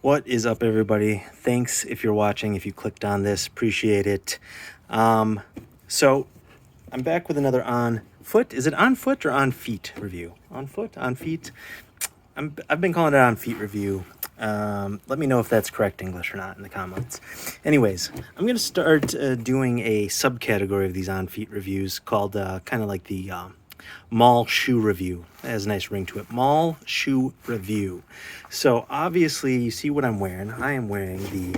What is up, everybody? Thanks if you're watching, if you clicked on this, appreciate it. So I'm back with another on foot. Is it on foot or on feet review? On foot, on feet? I've been calling it on feet review. Let me know if that's correct English or not in the comments. Anyways, I'm going to start doing a subcategory of these on feet reviews called kind of like the mall shoe review. It has a nice ring to it. Mall shoe review. So obviously you see what I'm wearing. I am wearing the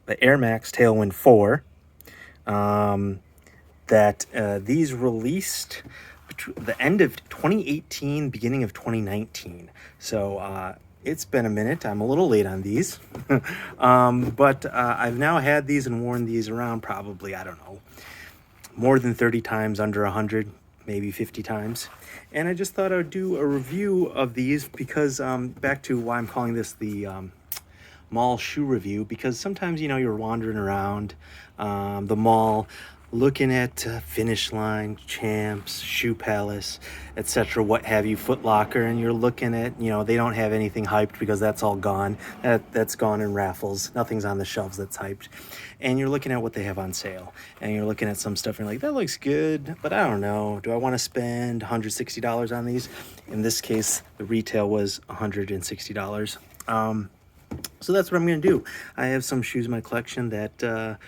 airmax Tailwind 4 these released the end of 2018, beginning of 2019. So it's been a minute. I'm a little late on these. But I've now had these and worn these around probably, I don't know, more than 30 times, under 100, maybe 50 times. And I just thought I would do a review of these because back to why I'm calling this the mall shoe review, because sometimes, you know, you're wandering around the mall looking at Finish Line, Champs, Shoe Palace, etc., what have you, Foot Locker, and you're looking at, you know, they don't have anything hyped because that's all gone. That's gone in raffles. Nothing's on the shelves that's hyped. And you're looking at what they have on sale. And you're looking at some stuff and you're like, that looks good, but I don't know. Do I want to spend $160 on these? In this case, the retail was $160. So that's what I'm going to do. I have some shoes in my collection that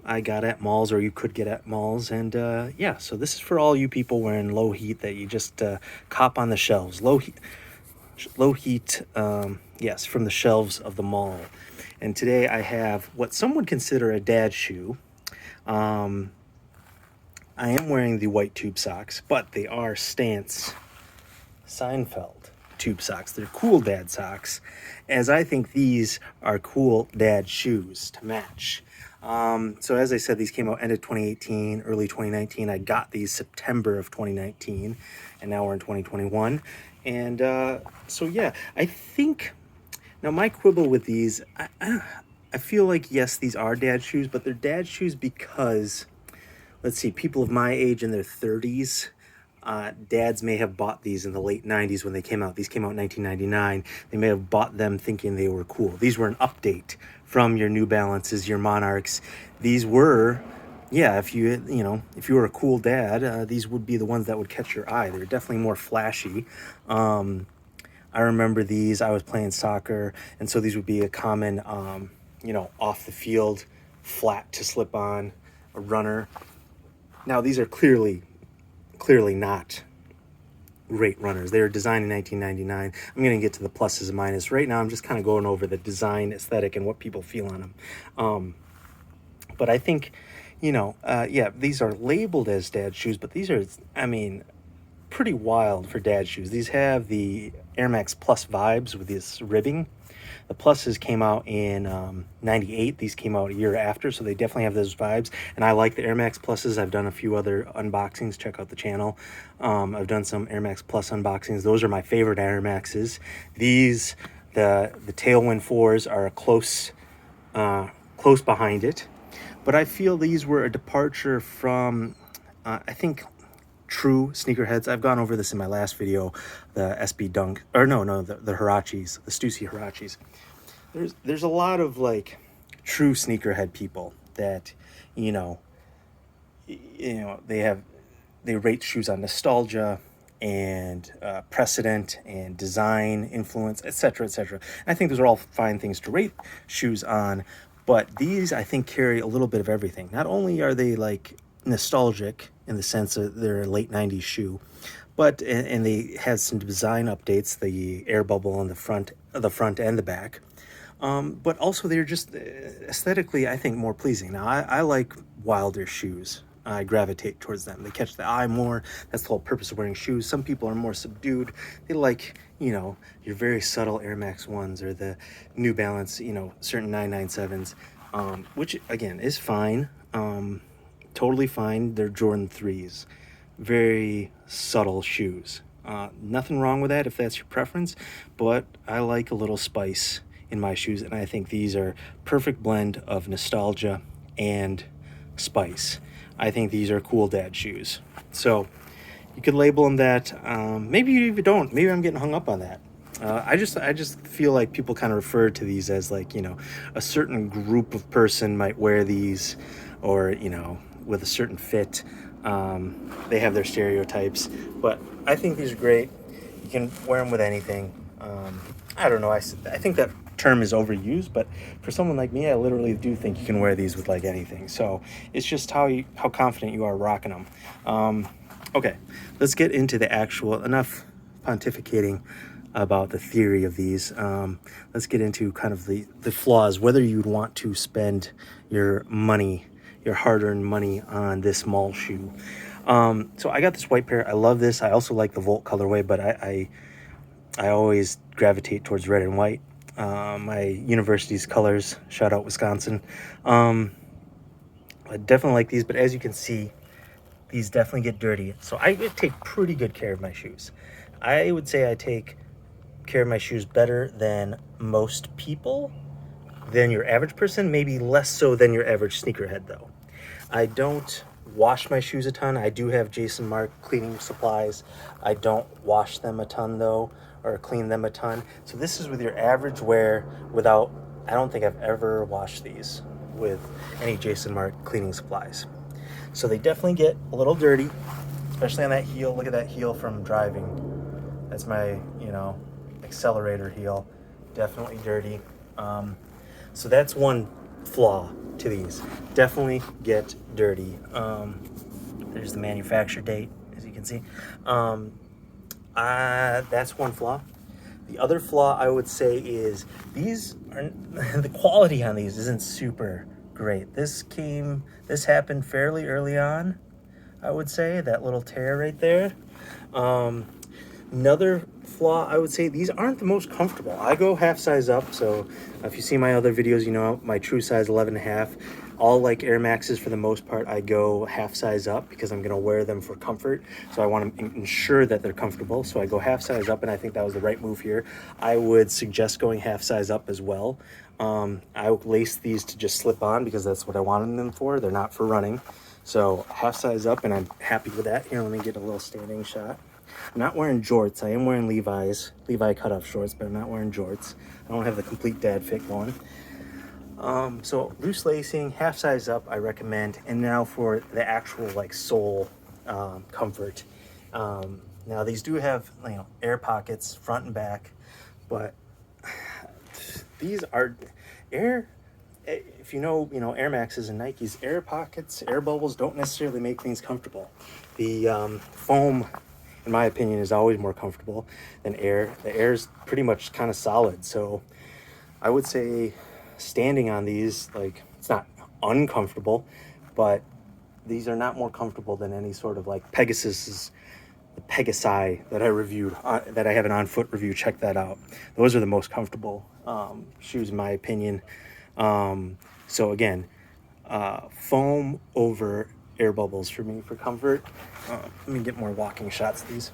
I got at malls, or you could get at malls, and yeah, so this is for all you people wearing Lowheat that you just cop on the shelves. Lowheat, yes, from the shelves of the mall. And today I have what some would consider a dad shoe. I am wearing the white tube socks, but they are Stance Seinfeld tube socks. They're cool dad socks, as I think these are cool dad shoes to match. So as I said, these came out end of 2018, early 2019. I got these September of 2019, and now we're in 2021. And so yeah, I think, now my quibble with these, I feel like, yes, these are dad shoes, but they're dad shoes because, let's see, people of my age in their 30s, dads may have bought these in the late 90s when they came out. These came out in 1999. They may have bought them thinking they were cool. These were an update from your New Balances, your Monarchs. These were, yeah, if you were a cool dad, these would be the ones that would catch your eye. They're definitely more flashy. I remember these. I was playing soccer, and so these would be a common, off the field, flat to slip on, a runner. Now these are clearly not great runners. They were designed in 1999. I'm going to get to the pluses and minuses. Right now, I'm just kind of going over the design aesthetic and what people feel on them. But I think, yeah, these are labeled as dad shoes, but these are, pretty wild for dad shoes. These have the Air Max Plus vibes with this ribbing. The Pluses came out in 98. These came out a year after, so they definitely have those vibes. And I like the Air Max Pluses. I've done a few other unboxings. Check out the channel. I've done some Air Max Plus unboxings. Those are my favorite Air Maxes. These, the Tailwind 4s are close behind it. But I feel these were a departure from, I think, true sneakerheads. I've gone over this in my last video, the SB Dunk, or the Hirachis, the Stussy Hirachis. There's a lot of like true sneakerhead people that, they rate shoes on nostalgia and precedent and design influence, etc., etc. I think those are all fine things to rate shoes on, but these I think carry a little bit of everything. Not only are they like nostalgic in the sense that they're a late 90s shoe, but and they have some design updates, the air bubble on the front and the back, but also they're just aesthetically, I think, more pleasing. Now I like wilder shoes. I gravitate towards them. They catch the eye more. That's the whole purpose of wearing shoes. Some people are more subdued. They like, your very subtle Air Max 1s or the New Balance, certain 997s, which again is fine. Totally fine. They're Jordan 3s. Very subtle shoes. Nothing wrong with that if that's your preference, but I like a little spice in my shoes, and I think these are perfect blend of nostalgia and spice. I think these are cool dad shoes. So you could label them that. Maybe you even don't. Maybe I'm getting hung up on that. I just feel like people kind of refer to these as like, you know, a certain group of person might wear these, or, you know, with a certain fit. They have their stereotypes, but I think these are great. You can wear them with anything. I don't know. I think that term is overused, but for someone like me, I literally do think you can wear these with like anything. So it's just how confident you are rocking them. Okay, let's get into the actual, enough pontificating about the theory of these. Let's get into kind of the flaws, whether you'd want to spend your money, your hard-earned money on this mall shoe. So I got this white pair. I love this. I also like the Volt colorway, but I always gravitate towards red and white. My university's colors, shout out Wisconsin. I definitely like these, but as you can see, these definitely get dirty. So I take pretty good care of my shoes. I would say I take care of my shoes better than most people, than your average person, maybe less so than your average sneakerhead though. I don't wash my shoes a ton. I do have Jason Mark cleaning supplies. I don't wash them a ton though, or clean them a ton. So this is with your average wear without, I don't think I've ever washed these with any Jason Mark cleaning supplies. So they definitely get a little dirty, especially on that heel. Look at that heel from driving. That's my, you know, accelerator heel. Definitely dirty. So that's one flaw to these. Definitely get dirty. There's the manufacture date, as you can see. That's one flaw. The other flaw I would say is these are the quality on these isn't super great. This happened fairly early on, I would say, that little tear right there. Another flaw, I would say these aren't the most comfortable. I go half size up, so if you see my other videos, you know my true size 11.5. All like Air Maxes for the most part, I go half size up because I'm gonna wear them for comfort. So I want to ensure that they're comfortable. So I go half size up, and I think that was the right move here. I would suggest going half size up as well. I lace these to just slip on because that's what I wanted them for. They're not for running. So half size up, and I'm happy with that. Here, let me get a little standing shot. I'm not wearing jorts. I am wearing Levi cutoff shorts, but I'm not wearing jorts. I don't have the complete dad fit going. So loose lacing, half size up, I recommend. And now for the actual like sole comfort. Now these do have, you know, air pockets front and back, but these are air. If you know Air Maxes and Nikes, air pockets, air bubbles don't necessarily make things comfortable. The foam, in my opinion, is always more comfortable than air. The air is pretty much kind of solid, so I would say standing on these, like, it's not uncomfortable, but these are not more comfortable than any sort of like the Pegasi that I reviewed, that I have an on foot review. Check that out. Those are the most comfortable shoes in my opinion. So again, foam over air bubbles for me for comfort. Let me get more walking shots of these.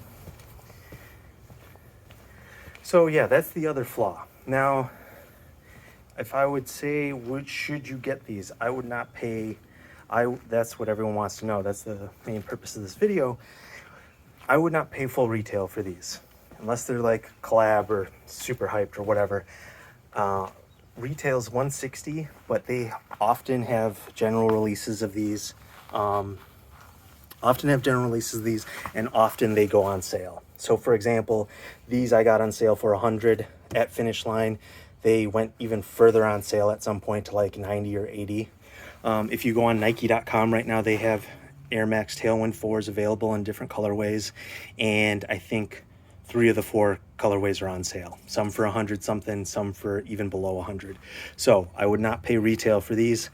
So yeah, that's the other flaw. Now, if I would say, should you get these? I would not pay. That's what everyone wants to know. That's the main purpose of this video. I would not pay full retail for these, unless they're like collab or super hyped or whatever. Retail's $160, but they often have general releases of these. And often they go on sale. So for example, these I got on sale for $100 at Finish Line. They went even further on sale at some point to like 90 or 80. If you go on Nike.com right now, they have Air Max Tailwind 4s available in different colorways, and I think 3 of the 4 colorways are on sale. Some for 100 something, some for even below 100. So I would not pay retail for these.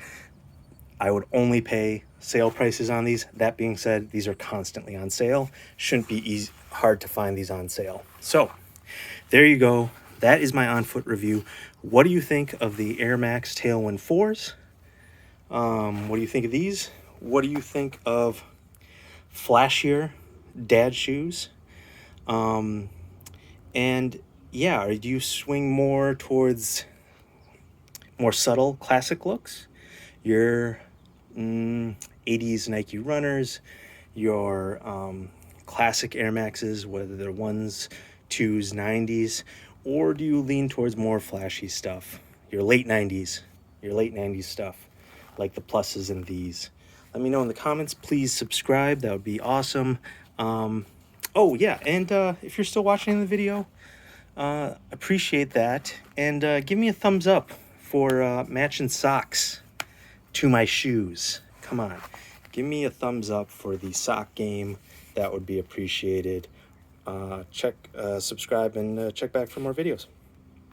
I would only pay sale prices on these. That being said, these are constantly on sale. Shouldn't be hard to find these on sale. So there you go. That is my on-foot review. What do you think of the Air Max Tailwind 4s? What do you think of these? What do you think of flashier dad shoes? And yeah, do you swing more towards more subtle classic looks? Your 80s Nike runners, your classic Air Maxes, whether they're 1s, 2s, 90s, Or do you lean towards more flashy stuff? Your late 90s stuff, like the pluses in these. Let me know in the comments. Please subscribe. That would be awesome. Oh, yeah, and if you're still watching the video, appreciate that. And give me a thumbs up for matching socks to my shoes. Come on. Give me a thumbs up for the sock game. That would be appreciated. Subscribe, and check back for more videos.